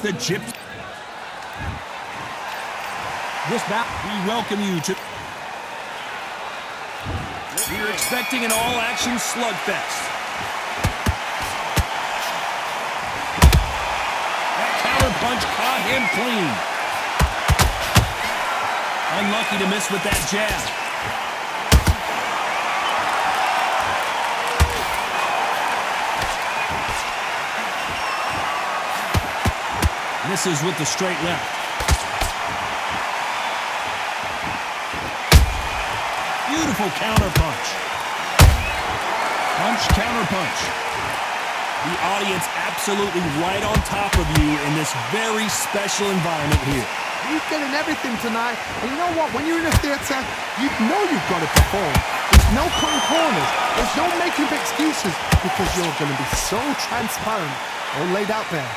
The Gypsy. This bout, we welcome you to... We're expecting an all-action slugfest. That counter punch caught him clean. Unlucky to miss with that jab. Misses with the straight left. Beautiful counter punch. Punch, counter punch. The audience absolutely right on top of you in this very special environment here. He's getting everything tonight. And you know what? When you're in a theater, you know you've got to perform. There's no cutting corners. There's no making up excuses because you're going to be so transparent all laid out there.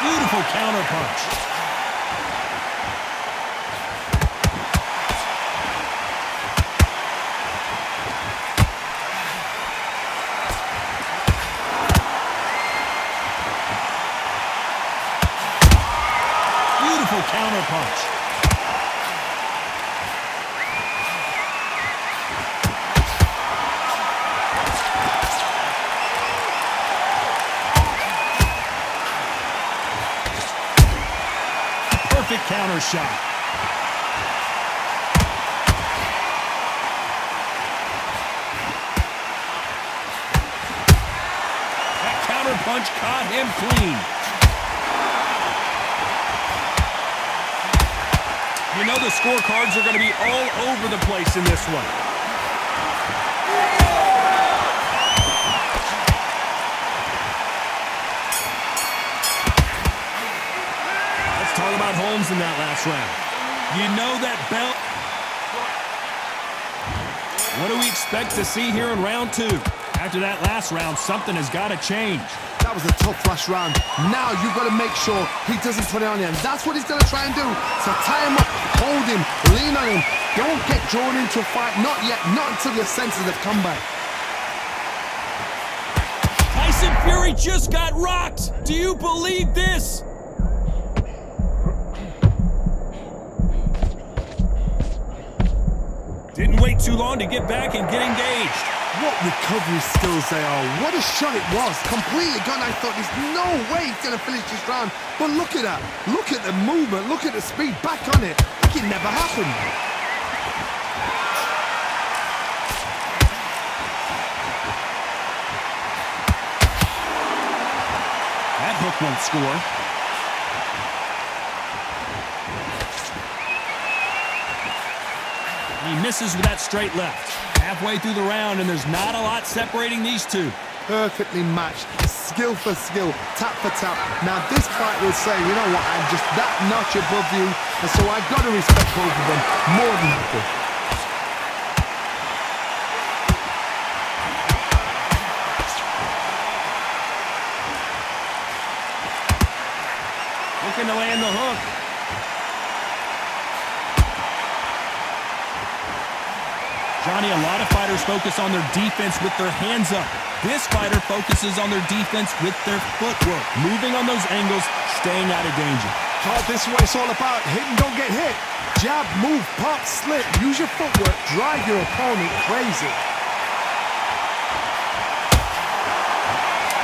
Beautiful counter punch. Beautiful counter punch. Perfect counter shot. That counter punch caught him clean. You know the scorecards are going to be all over the place in this one. Talk about Holmes in that last round. You know that belt. What do we expect to see here in round two? After that last round, something has got to change. That was a tough last round. Now you've got to make sure he doesn't put it on you. And that's what he's going to try and do. So tie him up, hold him, lean on him. Don't get drawn into a fight. Not yet. Not until your senses have come back. Tyson Fury just got rocked. Do you believe this? Didn't wait too long to get back and get engaged. What recovery skills they are. What a shot it was. Completely gone. I thought there's no way he's going to finish this round. But look at that. Look at the movement. Look at the speed. Back on it. Like it never happened. That hook won't score. He misses with that straight left. Halfway through the round, and there's not a lot separating these two. Perfectly matched. Skill for skill. Tap for tap. Now this fight will say, you know what, I'm just that notch above you. And so I've got to respect both of them more than happy. Looking to land the hook. Johnny, a lot of fighters focus on their defense with their hands up. This fighter focuses on their defense with their footwork, moving on those angles, staying out of danger. Oh, this is what it's all about. Hit and don't get hit. Jab, move, pop, slip. Use your footwork. Drive your opponent crazy.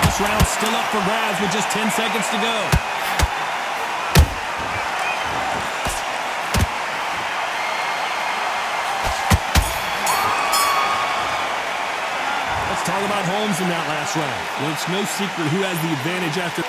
This round's still up for grabs with just 10 seconds to go. Talk about Holmes in that last round. Well, it's no secret who has the advantage after.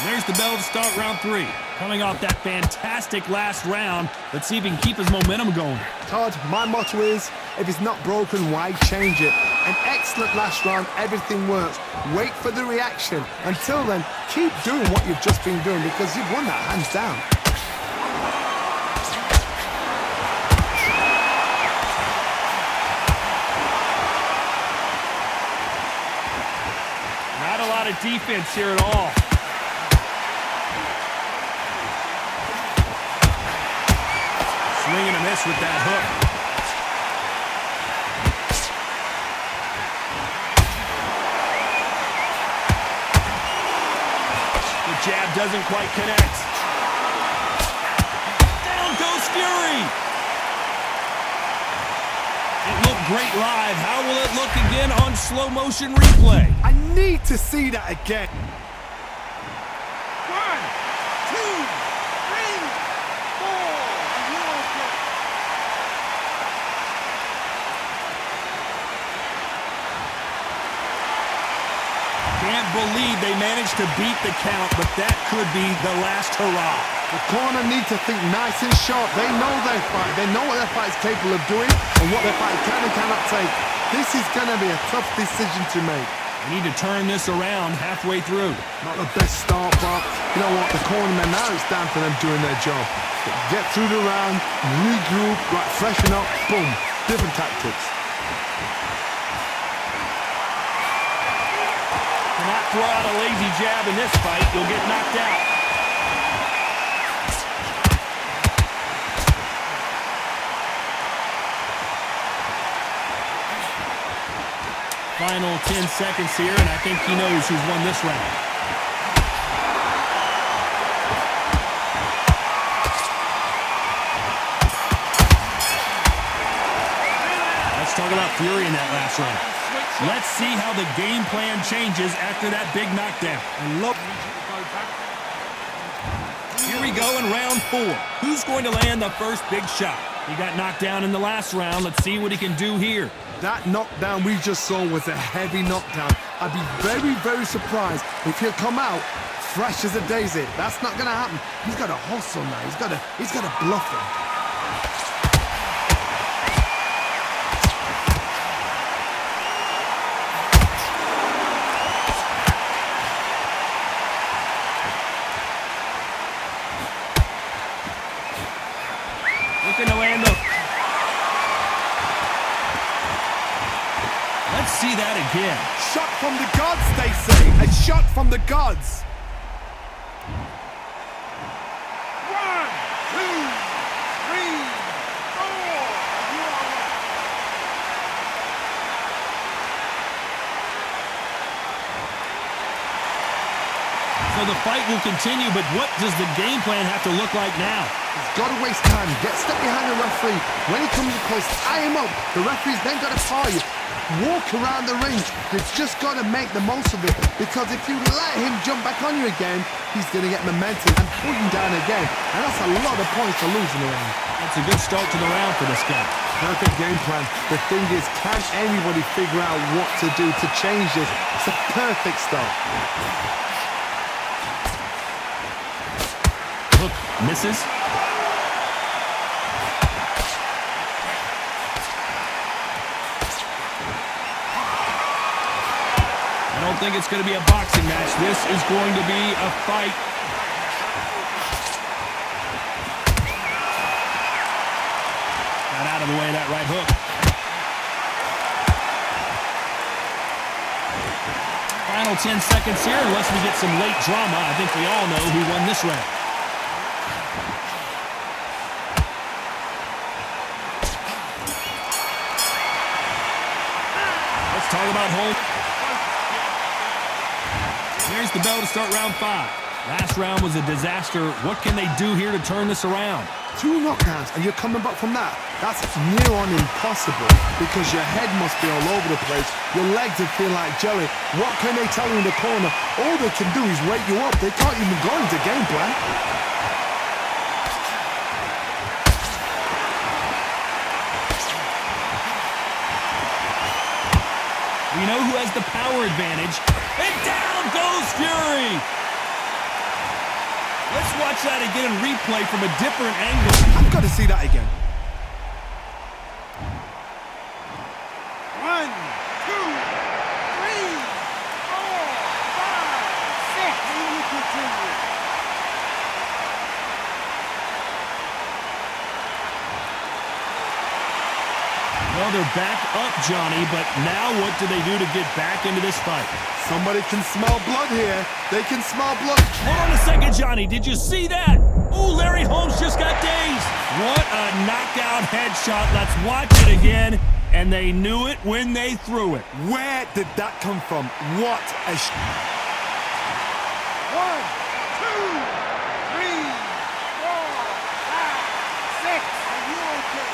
There's the bell to start round three. Coming off that fantastic last round, let's see if he can keep his momentum going. Todd, my motto is, if it's not broken, why change it? An excellent last round, everything works. Wait for the reaction. Until then, keep doing what you've just been doing because you've won that hands down. Not a lot of defense here at all. Swing and a miss with that hook. The jab doesn't quite connect. Down goes Fury. It looked great live. How will it look again on slow motion replay? I need to see that again. 1, 2, 3, 4. Can't believe they managed to beat the count, but that could be the last hurrah. The corner need to think nice and sharp. They know their fight. They know what their fight is capable of doing and what their fight can and cannot take. This is going to be a tough decision to make. They need to turn this around halfway through. Not the best start, but you know what? The cornermen, now it's down to them doing their job. Get through the round, regroup, right, freshen up, boom. Different tactics. Cannot throw out a lazy jab in this fight. You'll get knocked out. Final 10 seconds here, and I think he knows who's won this round. Let's talk about Fury in that last round. Let's see how the game plan changes after that big knockdown. Here we go in round 4. Who's going to land the first big shot? He got knocked down in the last round. Let's see what he can do here. That knockdown we just saw was a heavy knockdown. I'd be very, very surprised if he'll come out fresh as a daisy. That's not going to happen. He's got to hustle now. He's got to bluff him. Looking to land the... Let's see that again. Shot from the gods, they say. A shot from the gods. 1, 2, 3, 4. So the fight will continue, but what does the game plan have to look like now? He's got to waste time. Get stuck behind the referee. When he comes close, tie him up. The referee's then got to call you. Walk around the ring. You've just got to make the most of it, because if you let him jump back on you again, he's going to get momentum and pull you down again. And that's a lot of points to lose in the round. That's a good start to the round for this guy. Perfect game plan. The thing is, can anybody figure out what to do to change this? It's a perfect start. Hook misses. I don't think it's going to be a boxing match. This is going to be a fight. Got out of the way of that right hook. Final 10 seconds here, unless we get some late drama. I think we all know who won this round. Let's talk about holmes. Here's the bell to start round 5. Last round was a disaster. What can they do here to turn this around? 2 knockdowns and you're coming back from that. That's near on impossible, because your head must be all over the place. Your legs would feel like jelly. What can they tell you in the corner? All they can do is wake you up. They can't even go into game plan. We know who has the power advantage. And down goes Fury! Let's watch that again and replay from a different angle. I've got to see that again. 1, 2, 3, 4, 5, 6. And we continue. Well, they're back up, Johnny, but now what do they do to get back into this fight? Somebody can smell blood here. They can smell blood. Hold on a second, Johnny. Did you see that? Ooh, Larry Holmes just got dazed. What a knockout headshot. Let's watch it again. And they knew it when they threw it. Where did that come from? What a... 1, 2, 3, 4, 5, 6. Are you okay?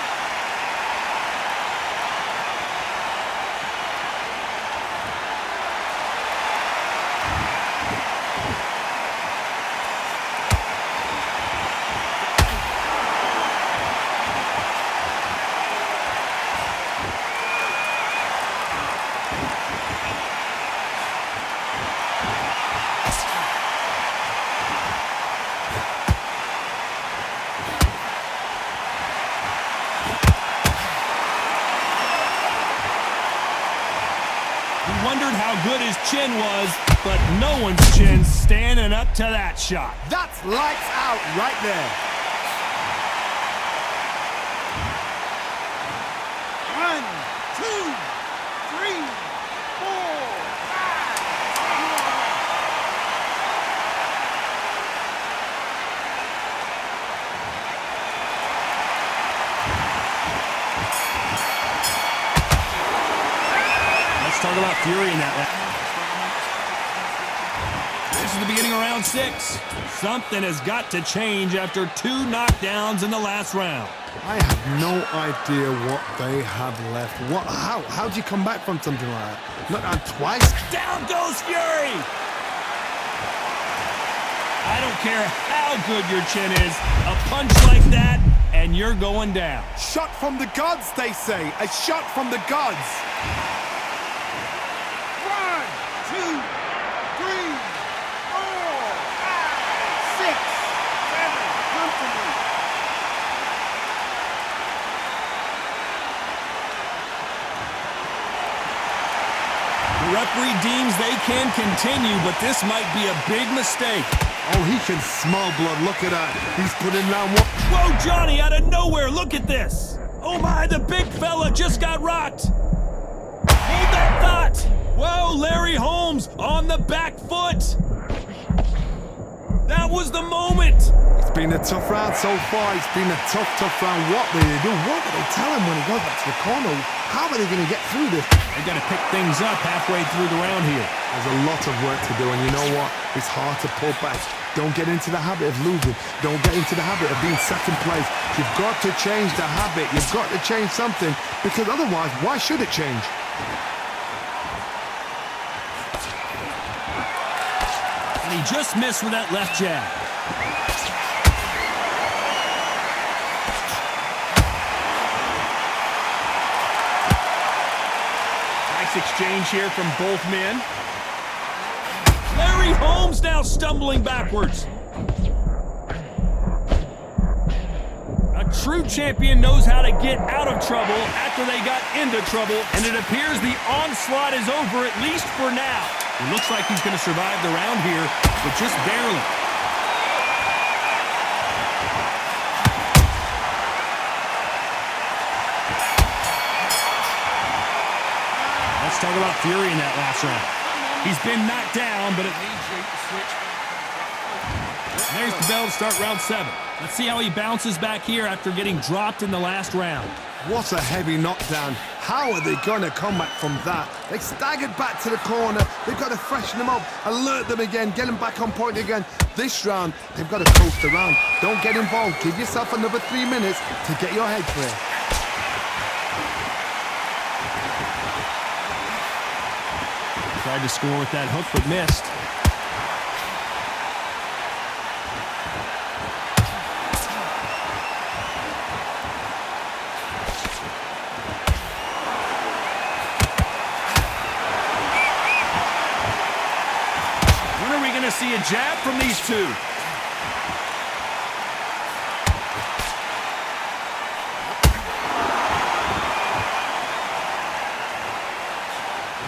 Wondered how good his chin was, but no one's chin's standing up to that shot. That's lights out right there. 1, 2, 3, 4, 5. Talk about fury in that last. This is the beginning of round 6. Something has got to change after 2 knockdowns in the last round. I have no idea what they have left. How do you come back from something like that? Not twice? Down goes Fury! I don't care how good your chin is. A punch like that, and you're going down. Shot from the gods, they say. A shot from the gods. 1, 2, 3, 4, 5, 6, 7. Come to me. The referee deems they can continue, but this might be a big mistake. Oh, he can smell blood. Look at that. He's putting down one. Whoa, Johnny, out of nowhere. Look at this. Oh, my, the big fella just got rocked. Hold that thought. Whoa, Larry Holmes on the back foot. That was the moment. It's been a tough round so far. It's been a tough round. What will they do? What will they tell him when he goes back to the corner? How are they going to get through this? They got to pick things up halfway through the round here. There's a lot of work to do, and you know what? It's hard to pull back. Don't get into the habit of losing. Don't get into the habit of being second place. You've got to change the habit. You've got to change something, because otherwise, why should it change? And he just missed with that left jab. Nice exchange here from both men. Larry Holmes now stumbling backwards. A true champion knows how to get out of trouble after they got into trouble, and it appears the onslaught is over, at least for now. It looks like he's going to survive the round here, but just barely. Let's talk about fury in that last round. He's been knocked down, but there's the bell to start round 7. Let's see how he bounces back here after getting dropped in the last round. What a heavy knockdown. How are they going to come back from that? They staggered back to the corner. They've got to freshen them up, alert them again, get them back on point again. This round, they've got to coast around. Don't get involved. Give yourself another 3 minutes to get your head clear. Tried to score with that hook, but missed. When are we going to see a jab from these two?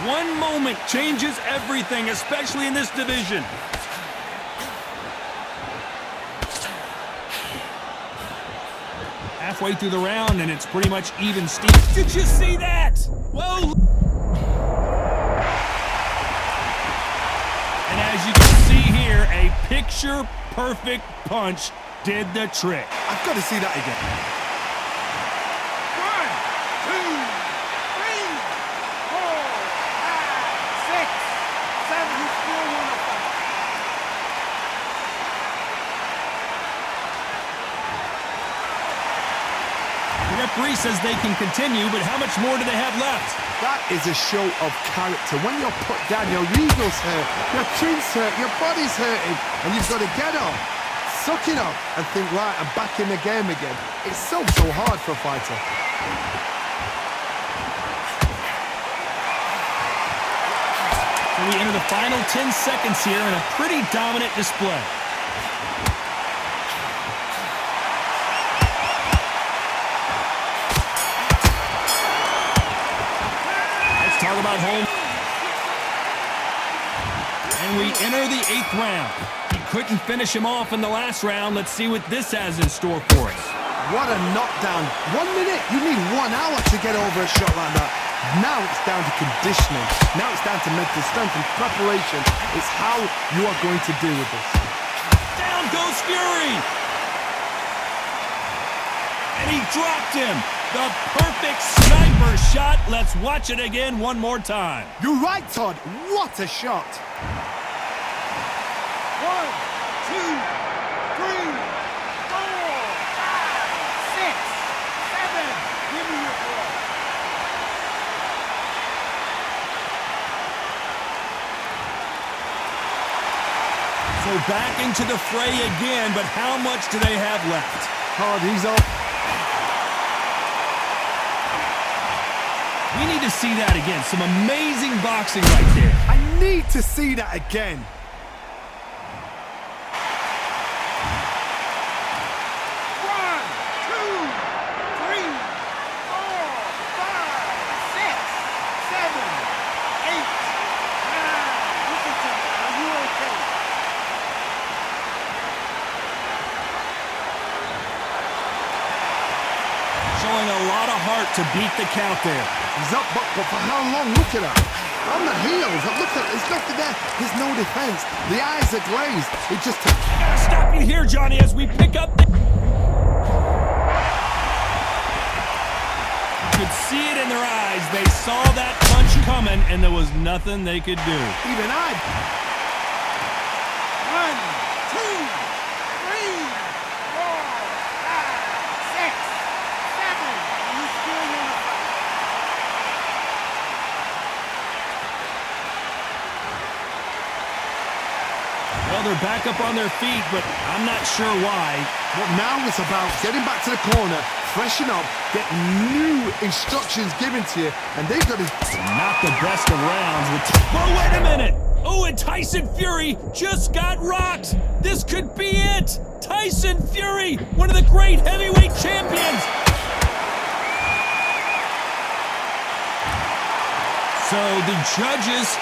One moment changes everything, especially in this division. Halfway through the round, and it's pretty much even steep. Did you see that? Whoa! And as you can see here, a picture-perfect punch did the trick. I've got to see that again. The referee says they can continue, but how much more do they have left? That is a show of character. When you're put down, your ego's hurt, your chin's hurt, your body's hurting, and you've got to get up, suck it up, and think, right, I'm back in the game again. It's so hard for a fighter. So we enter the final 10 seconds here in a pretty dominant display. Talk about Holmes. And we enter the 8th round. He couldn't finish him off in the last round. Let's see what this has in store for us. What a knockdown. 1 minute, you need 1 hour to get over a shot like that. Now it's down to conditioning. Now it's down to mental strength and preparation. It's how you are going to deal with this. Down goes Fury. And he dropped him. The perfect sniper shot. Let's watch it again one more time. You're right, Todd. What a shot. 1, 2, 3, 4, 5, 6, 7. Give me your ball. So back into the fray again, but how much do they have left? Todd, he's up. We need to see that again. Some amazing boxing right there. I need to see that again. 1, 2, 3, 4, 5, 6, 7, 8, 9. Showing a lot of heart to beat the count there. He's up, but for how long? Look at that. On the heels. Look at it. There's nothing there. There's no defense. The eyes are glazed. It just... I gotta stop you here, Johnny, as we pick up the... You could see it in their eyes. They saw that punch coming, and there was nothing they could do. Even I... 1, 2, 3, 4, 5, 6, 7. You still want to fight? Well, they're back up on their feet, but I'm not sure why. Well, now it's about getting back to the corner, freshen up, get new instructions given to you, and they've got to... Not the best of rounds. Well, wait a minute. Oh, and Tyson Fury just got rocked. This could be it. Tyson Fury, one of the great heavyweight champions. So the judges...